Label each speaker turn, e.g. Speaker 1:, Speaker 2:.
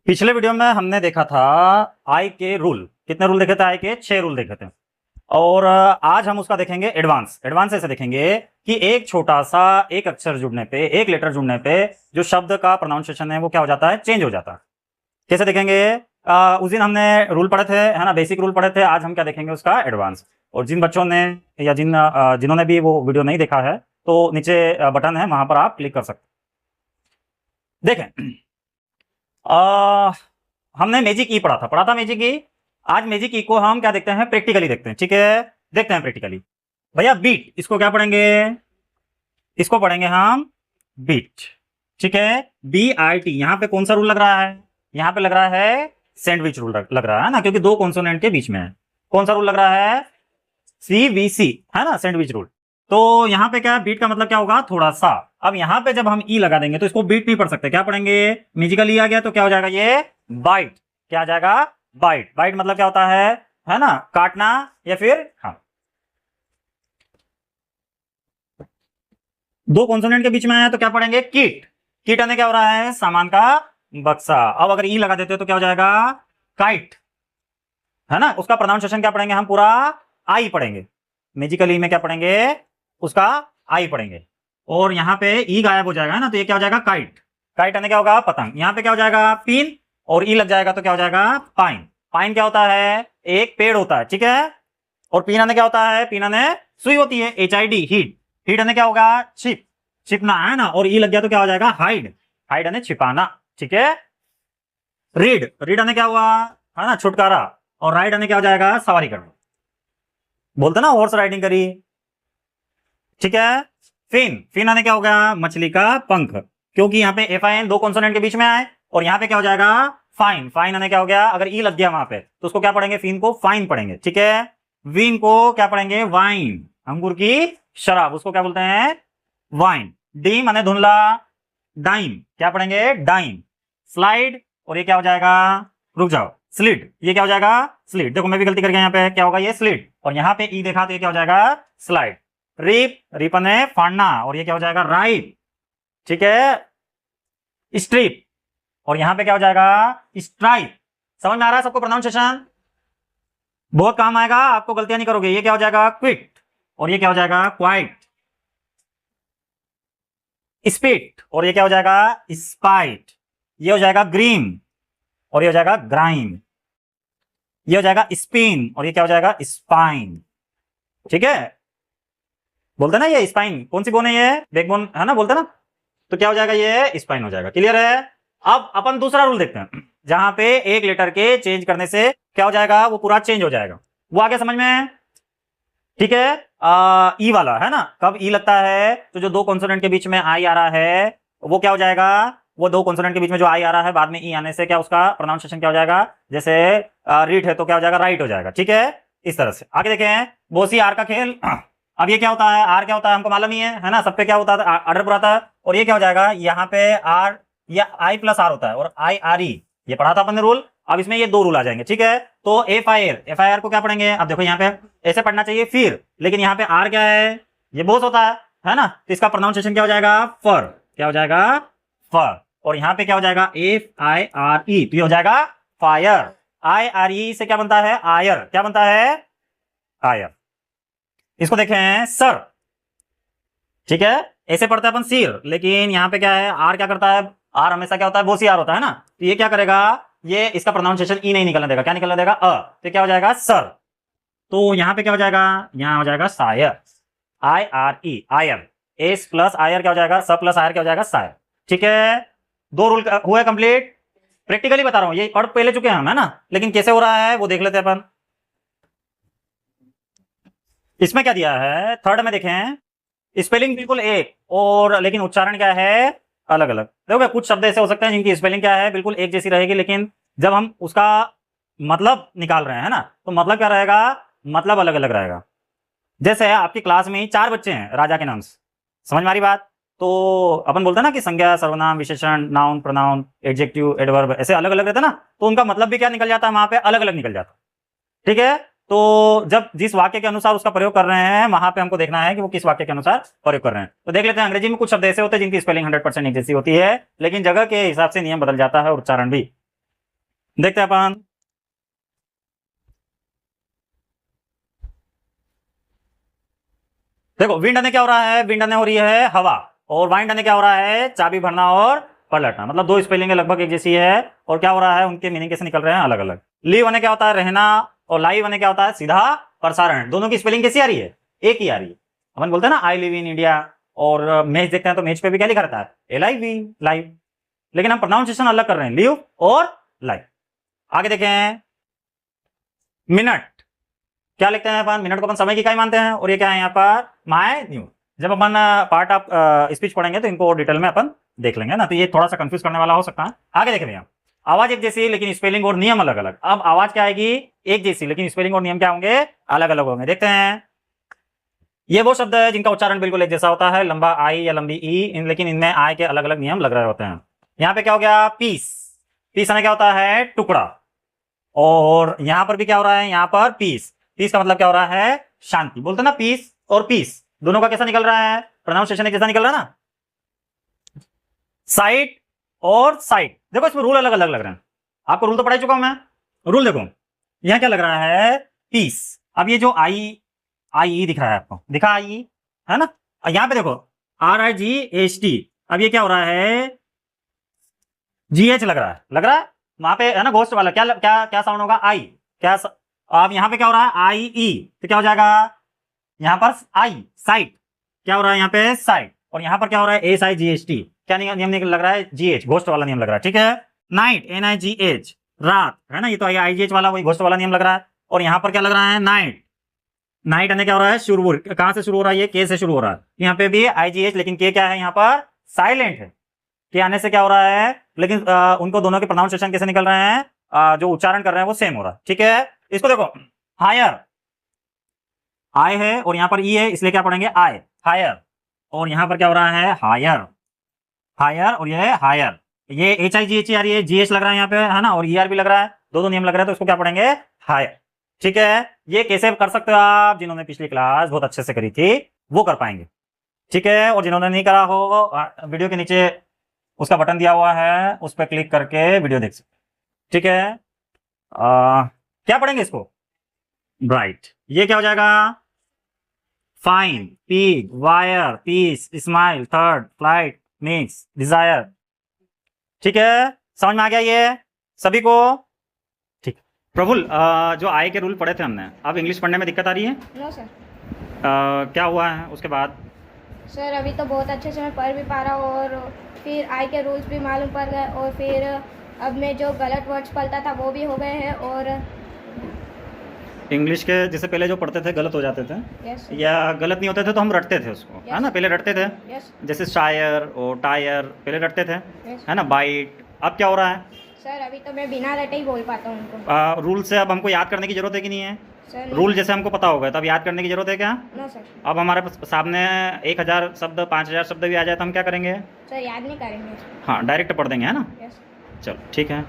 Speaker 1: पिछले वीडियो में हमने देखा था आई के रूल। कितने रूल देखे थे? आई के 6 रूल देखे थे। और आज हम उसका देखेंगे एडवांस। एडवांस ऐसे देखेंगे कि एक छोटा सा एक अक्षर जुड़ने पे, एक लेटर जुड़ने पे जो शब्द का प्रोनाउंसिएशन है वो क्या हो जाता है? चेंज हो जाता है। कैसे देखेंगे? उस दिन हमने रूल पढ़े थे, है ना, बेसिक रूल पढ़े थे। आज हम क्या देखेंगे? उसका एडवांस। और जिन बच्चों ने या जिन्होंने भी वो वीडियो नहीं देखा है तो नीचे बटन है, वहां पर आप क्लिक कर सकते देखें। हमने मैजिक ई पढ़ा था मैजिक ई। आज मैजिक ई को हम क्या देखते हैं? प्रैक्टिकली देखते हैं। ठीक है, देखते हैं प्रैक्टिकली। भैया बीट, इसको क्या पढ़ेंगे? इसको पढ़ेंगे हम बीट। ठीक है, BIT। यहां पे कौन सा रूल लग रहा है? यहां पे लग रहा है सैंडविच रूल लग रहा है ना, क्योंकि दो कॉन्सोनेंट के बीच में है। कौन सा रूल लग रहा है? CVC, है ना, सैंडविच रूल। तो यहाँ पे क्या बीट का मतलब क्या होगा? थोड़ा सा। अब यहाँ पे जब हम ई लगा देंगे तो इसको बीट नहीं पढ़ सकते, क्या पढ़ेंगे? म्यूजिकल ई आ गया तो क्या हो जाएगा? ये बाइट। क्या आ जाएगा? बाइट। बाइट मतलब क्या होता है ना, काटना या फिर हाँ, दो कॉन्सोनेंट के बीच में है तो क्या पढ़ेंगे? किट। किट यानी क्या हो रहा है? सामान का बक्सा। अब अगर ई लगा देते तो क्या हो जाएगा? काइट, है ना। उसका प्रोनाउंसिएशन क्या पढ़ेंगे हम? पूरा आई पढ़ेंगे। म्यूजिकल ई में क्या पढ़ेंगे? उसका आई पढ़ेंगे। और यहाँ पे ई गायब हो जाएगा, है ना, तो ये क्या हो जाएगा? काइट। काइट यानी क्या होगा? पतंग। यहाँ पे क्या हो जाएगा? पिन। और ई लग जाएगा तो क्या हो जाएगा? पाइन। पाइन क्या होता है? एक पेड़ होता है। ठीक है। और पीन यानी क्या होता है? पीन यानी सुई होती है, HID, हीट। हीट यानी क्या होगा? छिप, छिपना, है ना। और ई लग गया तो क्या हो जाएगा? हाइड। हाइड यानी छिपाना। ठीक है। रीड, रीड यानी क्या हुआ? है ना, छुटकारा। और राइड यानी क्या हो जाएगा? सवारी करना। बोलते ना हॉर्स राइडिंग करी। ठीक है। फिन, फिन आने क्या हो गया? मछली का पंख। क्योंकि यहाँ पे FIN दो कॉन्सोनेंट के बीच में आए। और यहाँ पे क्या हो जाएगा? फाइन। फाइन आने क्या हो गया? अगर ई लग गया वहां पे तो उसको क्या पढ़ेंगे? फिन को फाइन पढ़ेंगे। ठीक है। विन को क्या पढ़ेंगे? वाइन, अंगूर की शराब, उसको क्या बोलते हैं? वाइन। डीम माने धुंधला। डाइम, क्या पढ़ेंगे? डाइम। स्लाइड, और ये क्या हो जाएगा? रुक जाओ, स्लिड। ये क्या हो जाएगा? स्लिड। देखो मैं भी गलती कर गया, यहाँ पे क्या होगा? ये स्लिड। और यहाँ पे ई देखा तो ये क्या हो जाएगा? स्लाइड। रिप, रिपन है फाड़ना, और ये क्या हो जाएगा? राइप। ठीक है। स्ट्रिप, और यहां पे क्या हो जाएगा? स्ट्राइप। समझ में आ रहा है सबको प्रोनाउंसिएशन? बहुत काम आएगा, आपको गलतियां नहीं करोगे। ये क्या हो जाएगा? क्विट। और ये क्या हो जाएगा? क्वाइट। स्पिट, और ये क्या हो जाएगा? स्पाइट। ये हो जाएगा ग्रीम, और ये हो जाएगा ग्राइम। ये हो जाएगा स्पिन, और ये क्या हो जाएगा? स्पाइन। ठीक है। बोलते ना ये स्पाइन, कौन सी बोन है? ये बैकबोन, है ना, बोलते ना। तो क्या हो जाएगा? ये स्पाइन हो जाएगा। क्लियर है? अब अपन दूसरा रूल देखते हैं, जहां पे एक लेटर के चेंज करने से क्या हो जाएगा? वो पूरा चेंज हो जाएगा। वो आगे समझ में? ठीक है। ई वाला, है ना, कब ई लगता है तो जो दो कॉन्सोनेंट के बीच में आई आ रहा है वो क्या हो जाएगा? वो दो कॉन्सोनेंट के बीच में जो आई आ रहा है बाद में ई आने से क्या उसका प्रोनाउंसिएशन क्या हो जाएगा? जैसे रीट है तो क्या हो जाएगा? राइट हो जाएगा। ठीक है। इस तरह से आगे देखें, बोसी आर का खेल। अब ये क्या होता है? आर क्या होता है हमको मालूम ही है ना, सब पे क्या होता है? ऑर्डर पर आता है। और ये क्या हो जाएगा? यहाँ पे आर या I+R होता है, और IRE, ये पढ़ा था अपन ने रूल। अब इसमें ये दो रूल आ जाएंगे। ठीक है। तो FIR को क्या पढ़ेंगे? अब देखो यहाँ पे ऐसे पढ़ना चाहिए फिर, लेकिन यहाँ पे आर क्या है? ये बोस होता है ना, तो इसका प्रोनाउंसिएशन क्या हो जाएगा? फर। क्या हो जाएगा? फर। और यहाँ पे क्या हो जाएगा? FIRE, तो ये हो जाएगा फायर। IRE से क्या बनता है? आयर। क्या बनता है? आयर। इसको देखें, सर। ठीक है। ऐसे पढ़ते हैं अपन सिर, लेकिन यहाँ पे क्या है? आर क्या करता है? आर हमेशा क्या होता है? बोसी आर होता है ना, तो ये क्या करेगा? ये इसका प्रोनाउंसिएशन ई नहीं निकलने देगा। क्या निकलने देगा? तो क्या हो जाएगा? सर। तो यहाँ पे क्या हो जाएगा? यहाँ हो जाएगा सायर। IRE, आयर। S+आयर क्या हो जाएगा? स प्लस आयर क्या हो जाएगा? सायर। ठीक है। दो रूल हुए कंप्लीट। प्रैक्टिकली बता रहा हूं, ये पढ़ पहले चुके हैं हम, है ना, लेकिन कैसे हो रहा है वो देख लेते हैं अपन। इसमें क्या दिया है? थर्ड में देखें, स्पेलिंग बिल्कुल एक, और लेकिन उच्चारण क्या है? अलग अलग। देखो कुछ शब्द ऐसे हो सकते हैं जिनकी स्पेलिंग क्या है? बिल्कुल एक जैसी रहेगी, लेकिन जब हम उसका मतलब निकाल रहे हैं ना, तो मतलब क्या रहेगा? मतलब अलग अलग रहेगा। जैसे आपकी क्लास में 4 बच्चे हैं राजा के नाम से, समझ में आ रही बात? तो अपन बोलते हैं ना कि संज्ञा, सर्वनाम, विशेषण, नाउन, प्रोनाउन, एडजेक्टिव, एडवर्ब, ऐसे अलग अलग रहते हैं ना, तो उनका मतलब भी क्या निकल जाता है? वहां पे अलग अलग निकल जाता है। ठीक है। तो जब जिस वाक्य के अनुसार उसका प्रयोग कर रहे हैं, वहां पे हमको देखना है कि वो किस वाक्य के अनुसार प्रयोग कर रहे हैं। तो देख लेते हैं, अंग्रेजी में कुछ शब्द ऐसे होते हैं जिनकी स्पेलिंग 100% एक जैसी होती है, लेकिन जगह के हिसाब से नियम बदल जाता है और उच्चारण भी। देखते हैं अपन। देखो विंड आने क्या हो रहा है, विंड आने हो रही है हवा, और वाइंड आने क्या हो रहा है, चाबी भरना और पलटना। मतलब दो स्पेलिंग लगभग एक जैसी है, और क्या हो रहा है, उनके मीनिंग कैसे निकल रहे हैं अलग अलग। लीव आने क्या होता है, रहना, और लाइव आने क्या होता है, सीधा प्रसारण। दोनों की स्पेलिंग कैसी आ रही है, एक ही आ रही है। अपन बोलते हैं ना आई लिव इन इंडिया, और मैच देखते हैं तो मैच पे भी क्या लिखा रहता है, LIV, लाइव। लेकिन हम प्रोनाउंसिएशन अलग कर रहे हैं, लिव और लाइव। आगे देखें, मिनट क्या लिखते हैं अपन, मिनट को अपन समय की इकाई मानते हैं, और ये क्या है यहाँ पर, माय न्यू। जब अपन पार्ट ऑफ स्पीच पढ़ेंगे तो इनको डिटेल में अपन देख लेंगे ना, तो ये थोड़ा सा कंफ्यूज करने वाला हो सकता है। आगे देखें भैया, आवाज एक जैसी लेकिन स्पेलिंग और नियम अलग अलग। अब आवाज क्या आएगी, एक जैसी, लेकिन स्पेलिंग और नियम क्या होंगे, अलग अलग होंगे। देखते हैं, ये वो शब्द है जिनका उच्चारण बिल्कुल एक जैसा होता है, लंबा आई या लंबी ई, लेकिन इनमें आई के अलग अलग नियम लग रहे होते हैं। यहाँ पे क्या हो गया, पीस। पीस आने क्या होता है, टुकड़ा। और यहां पर भी क्या हो रहा है, यहाँ पर पीस। पीस का मतलब क्या हो रहा है, शांति। बोलते ना पीस और पीस, दोनों का कैसा निकल रहा है, प्रोनाउंसिएशन एक जैसा निकल रहा है ना। साइट और साइट, देखो इसमें रूल अलग अलग लग रहे हैं। आपको रूल तो पढ़ा चुका हूं मैं। रूल देखो, यहां क्या लग रहा है, पीस। अब ये जो आई दिख रहा है आपको, दिखा आई है ना। यहां पे देखो RIGHT, अब ये क्या हो रहा है, GH लग रहा है वहां पे है ना, घोस्ट वाला। क्या क्या क्या साउंड होगा, आई। क्या अब यहाँ पे क्या हो रहा है, IE, तो क्या हो जाएगा यहाँ पर आई, साइट। क्या हो रहा है यहाँ पे, साइट। और यहाँ पर क्या हो रहा है, SIGHT, क्या नियम लग रहा है, GH, घोस्ट वाला नियम लग रहा है। ठीक है, नाइट, NIGH, रात है ना, ये तो IGH वाला वही घोस्ट वाला नियम लग रहा है। और यहाँ पर क्या लग रहा है, नाइट। नाइट आने क्या हो रहा है, शुरू, कहां से शुरू हो रहा है, ये के से शुरू हो रहा है। यहाँ पे भी IGH, लेकिन के क्या है यहाँ पर, साइलेंट है। के आने से क्या हो रहा है, लेकिन उनको दोनों के प्रोनाउंसिएशन कैसे निकल रहे हैं, जो उच्चारण कर रहे हैं वो सेम हो रहा है। ठीक है, इसको देखो, हायर, आई है और यहाँ पर ई है, इसलिए क्या पढ़ेंगे, आई, हायर। और यहाँ पर क्या हो रहा है, हायर, हायर, और ये है हायर। ये HIGH आ रही है, GH लग रहा है यहाँ पे है ना, और ER भी लग रहा है, दो नियम लग रहा है, तो इसको क्या पढ़ेंगे, हायर। ठीक है, ये कैसे कर सकते हो आप, जिन्होंने पिछली क्लास बहुत अच्छे से करी थी वो कर पाएंगे। ठीक है, और जिन्होंने नहीं करा हो, वीडियो के नीचे उसका बटन दिया हुआ है, उस पर क्लिक करके वीडियो देख सकते। ठीक है, क्या पढ़ेंगे इसको, ब्राइट। ये क्या हो जाएगा, fine, pig, wire, piece, smile, third, flight, mix, desire. ठीक है, समझ में आ गया ये सभी को। ठीक, प्रफुल, जो आई के रूल पढ़े थे हमने, अब इंग्लिश पढ़ने में दिक्कत आ रही है?
Speaker 2: No sir.
Speaker 1: क्या हुआ है उसके बाद?
Speaker 2: सर अभी तो बहुत अच्छे से मैं पढ़ भी पा रहा हूँ, और फिर आई के रूल्स भी मालूम पड़ गए, और फिर अब मैं जो गलत वर्ड्स पढ़ता था वो भी हो गए हैं। और
Speaker 1: इंग्लिश के जैसे पहले जो पढ़ते थे गलत हो जाते थे,
Speaker 2: यस
Speaker 1: या गलत नहीं होते थे तो हम रटते थे उसको, है ना, पहले रटते थे।
Speaker 2: यस
Speaker 1: जैसे शायर और टायर पहले रटते थे,
Speaker 2: यस
Speaker 1: है ना, बाइट। अब क्या हो रहा है,
Speaker 2: सर अभी तो मैं बिना रटे ही बोल पाता हूँ उनको।
Speaker 1: रूल से अब हमको याद करने की जरूरत है कि नहीं है?
Speaker 2: सर
Speaker 1: रूल जैसे हमको पता होगा, तब याद करने की जरूरत है क्या?
Speaker 2: No sir.
Speaker 1: अब हमारे सामने 1000 शब्द, 5000 शब्द भी आ जाए तो हम क्या करेंगे?
Speaker 2: सर याद नहीं करेंगे।
Speaker 1: हाँ, डायरेक्ट पढ़ देंगे, है ना।
Speaker 2: यस।
Speaker 1: चलो ठीक है।